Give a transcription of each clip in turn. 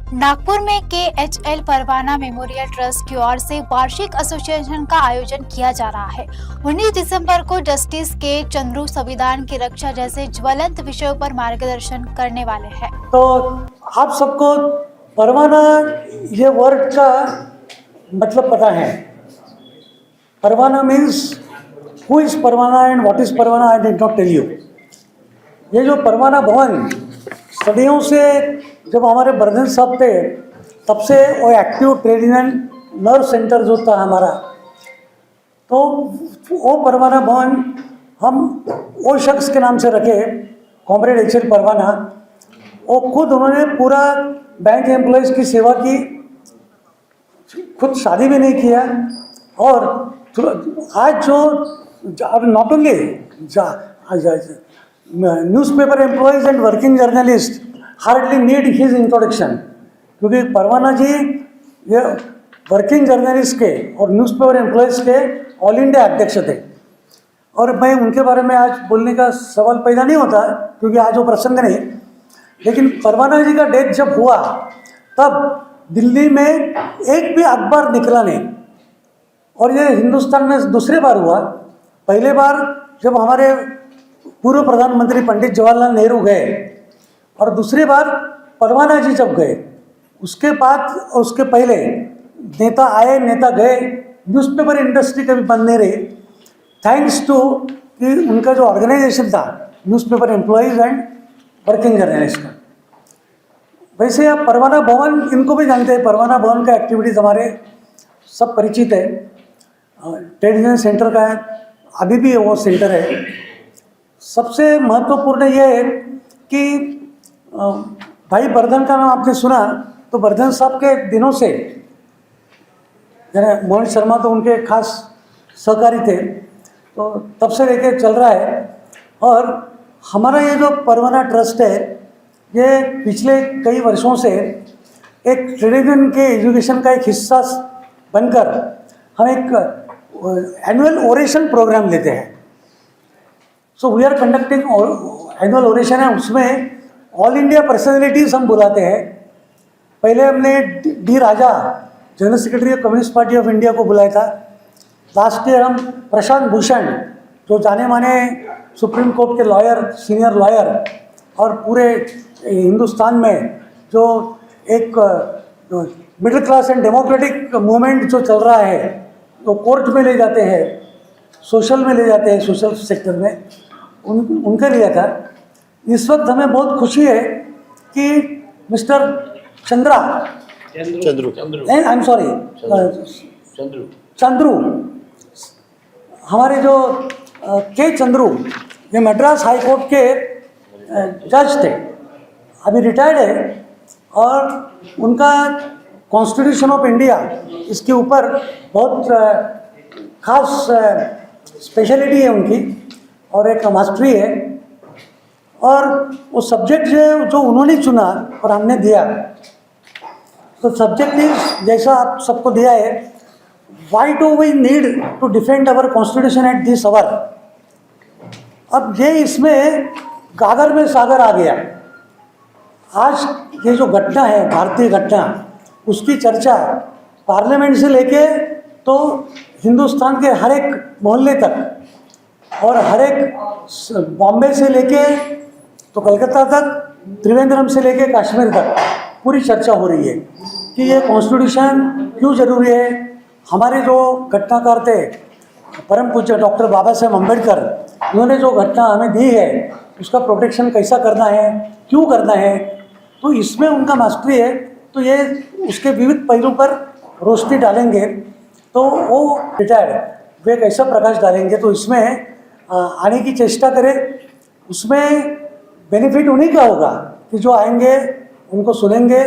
नागपुर में KHL परवाना memorial trust की ओर से वार्षिक एसोसिएशन का आयोजन किया जा रहा है। 19 दिसंबर को जस्टिस के चंद्रू संविधान की रक्षा जैसे ज्वलंत विषयों पर मार्गदर्शन करने वाले हैं। तो आप सबको परवाना ये वर्ड का मतलब पता है। परवाना मीन्स हु इज परवाना एंड व्हाट इज परवाना, I did not tell you. ये जो परवाना भवन सदियों से जब हमारे बर्धन साहब थे तब से वो active trade union nerve centre जो था हमारा, तो वो परवाना भवन हम वो शख्स के नाम से रखे, कॉमरेड HL परवाना। वो खुद उन्होंने पूरा बैंक एम्प्लॉयज़ की सेवा की, खुद शादी भी नहीं किया। और आज जो अब not only newspaper employees and working journalist hardly need his introduction, क्योंकि परवाना जी ये वर्किंग जर्नलिस्ट के और न्यूज़पेपर एम्प्लॉयज़ के ऑल इंडिया अध्यक्ष थे। और मैं उनके बारे में आज बोलने का सवाल पैदा नहीं होता क्योंकि आज वो प्रसंग नहीं। लेकिन परवाना जी का डेथ जब हुआ तब दिल्ली में एक भी अखबार निकला नहीं, और ये हिंदुस्तान में दूसरी बार हुआ। पहले बार जब हमारे पूर्व प्रधानमंत्री पंडित जवाहरलाल नेहरू गए, और दूसरी बार परवाना जी जब गए। उसके बाद और उसके पहले नेता आए नेता गए, न्यूज़पेपर इंडस्ट्री कभी बंद नहीं रही, थैंक्स टू कि उनका जो ऑर्गेनाइजेशन था newspaper employees and working journalist का। वैसे आप परवाना भवन इनको भी जानते हैं। परवाना भवन का एक्टिविटीज़ हमारे सब परिचित है। ट्रेड यूनियन सेंटर का है, अभी भी वो सेंटर है। सबसे महत्वपूर्ण ये है कि भाई बर्धन का नाम आपने सुना, तो बर्धन साहब के दिनों से, मोहन शर्मा तो उनके खास सहकारी थे, तो तब से लेके चल रहा है। और हमारा ये जो परवाना ट्रस्ट है, ये पिछले कई वर्षों से एक ट्रेड यूनियन के एजुकेशन का एक हिस्सा बनकर हम एक एनुअल ओरेशन प्रोग्राम लेते हैं। So we are conducting annual oration है, उसमें ऑल इंडिया पर्सनैलिटीज़ हम बुलाते हैं। पहले हमने D Raja, general secretary of communist party of India को बुलाया था। लास्ट ईयर हम प्रशांत भूषण, जो जाने माने सुप्रीम कोर्ट के लॉयर, सीनियर लॉयर, और पूरे हिंदुस्तान में जो एक middle class and democratic movement जो चल रहा है, तो कोर्ट में ले जाते हैं, सोशल में ले जाते हैं, सोशल सेक्टर में उनके लिया था। इस वक्त हमें बहुत खुशी है कि मिस्टर चंद्रू, हमारे जो के चंद्रू, ये मद्रास हाई कोर्ट के जज थे, अभी रिटायर्ड है। और उनका कॉन्स्टिट्यूशन ऑफ इंडिया, इसके ऊपर बहुत खास स्पेशलिटी है उनकी, और एक मास्टरी है। और वो सब्जेक्ट जो उन्होंने चुना और हमने दिया, तो सब्जेक्ट इज जैसा आप सबको दिया है, why do we need to defend our constitution at this hour. अब ये इसमें गागर में सागर आ गया। आज ये जो घटना है, भारतीय घटना, उसकी चर्चा पार्लियामेंट से लेके तो हिंदुस्तान के हर एक मोहल्ले तक, और हर एक बॉम्बे से लेके तो कलकत्ता तक, त्रिवेंद्रम से लेके कश्मीर तक पूरी चर्चा हो रही है कि ये कॉन्स्टिट्यूशन क्यों ज़रूरी है। हमारे जो घटनाकार थे परम पूज्य डॉक्टर बाबा साहेब अम्बेडकर, उन्होंने जो घटना हमें दी है उसका प्रोटेक्शन कैसा करना है, क्यों करना है, तो इसमें उनका मास्टरी है। तो ये उसके विविध पहलू पर रोशनी डालेंगे, तो वो रिटायर्ड वे कैसा प्रकाश डालेंगे, तो इसमें आने की चेष्टा करें। उसमें बेनिफिट उन्हीं का होगा कि जो आएंगे उनको सुनेंगे,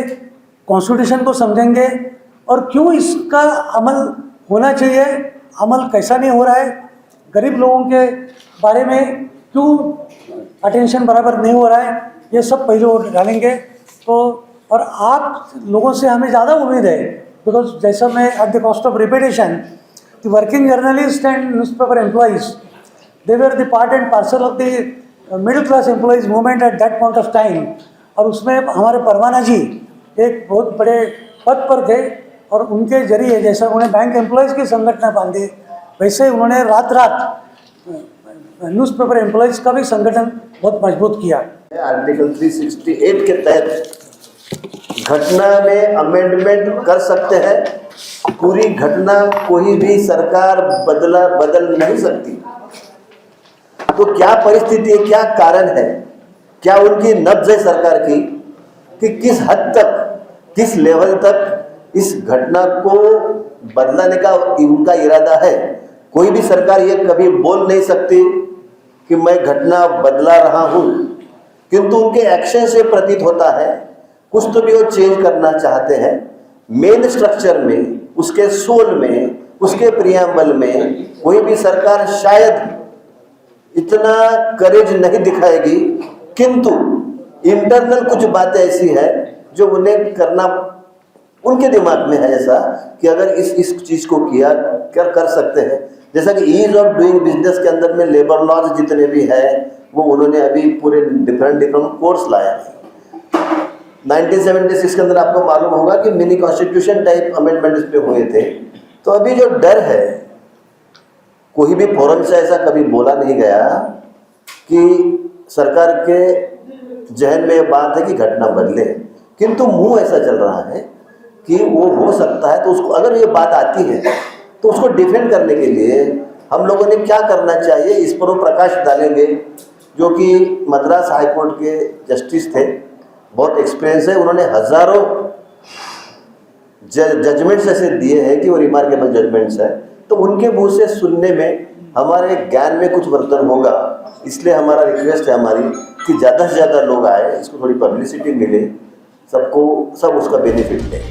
कॉन्स्टिट्यूशन को समझेंगे, और क्यों इसका अमल होना चाहिए, अमल कैसा नहीं हो रहा है, गरीब लोगों के बारे में क्यों अटेंशन बराबर नहीं हो रहा है, ये सब पहलू डालेंगे। तो और आप लोगों से हमें ज़्यादा उम्मीद है, बिकॉज जैसा मैं at the cost of repetition, the working journalist and newspaper employees, they were the part and parcel of the middle class employees movement at that point of time। और उसमें हमारे परवाना जी एक बहुत बड़े पद पर थे और उनके जरिए जैसा उन्होंने बैंक एम्प्लॉयज़ की संगठन बांधी, वैसे उन्होंने रात रात न्यूज़पेपर एम्प्लॉयज़ का भी संगठन बहुत मजबूत किया। आर्टिकल 368 के तहत घटना में अमेंडमेंट कर सकते हैं। पूरी घटना कोई भी सरकार बदल नहीं सकती। तो क्या परिस्थिति है, क्या कारण है, क्या उनकी नब्ज है सरकार की कि किस हद तक, किस लेवल तक इस घटना को बदलाने का उनका इरादा है। कोई भी सरकार ये कभी बोल नहीं सकती कि मैं घटना बदला रहा हूँ, किंतु उनके एक्शन से प्रतीत होता है कुछ तो भी वो चेंज करना चाहते हैं। मेन स्ट्रक्चर में, उसके सोल में, उसके प्रियम्बल में कोई भी सरकार शायद इतना करेज नहीं दिखाएगी, किंतु इंटरनल कुछ बातें ऐसी है जो उन्हें करना उनके दिमाग में है ऐसा कि अगर इस चीज़ को किया कर सकते हैं। जैसा कि ईज ऑफ डूइंग बिजनेस के अंदर में लेबर लॉज जितने भी हैं वो उन्होंने अभी पूरे डिफरेंट कोर्स लाया है। 1976 के अंदर आपको मालूम होगा कि मिनी कॉन्स्टिट्यूशन टाइप अमेंडमेंट इसमें हुए थे। तो अभी जो डर है, कोई भी फोरम से ऐसा कभी बोला नहीं गया कि सरकार के जहन में ये बात है कि घटना बदले, किंतु मुंह ऐसा चल रहा है कि वो हो सकता है। तो उसको अगर ये बात आती है तो उसको डिफेंड करने के लिए हम लोगों ने क्या करना चाहिए, इस पर वो प्रकाश डालेंगे, जो कि मद्रास हाई कोर्ट के जस्टिस थे, बहुत एक्सपीरियंस है। उन्होंने हज़ारों जजमेंट्स ऐसे दिए हैं कि वो रिमार्केबल जजमेंट्स हैं। तो उनके मुंह से सुनने में हमारे ज्ञान में कुछ वर्धन होगा। इसलिए हमारा रिक्वेस्ट है हमारी कि ज़्यादा से ज़्यादा लोग आए, इसको थोड़ी पब्लिसिटी मिले, सब उसका बेनिफिट लें।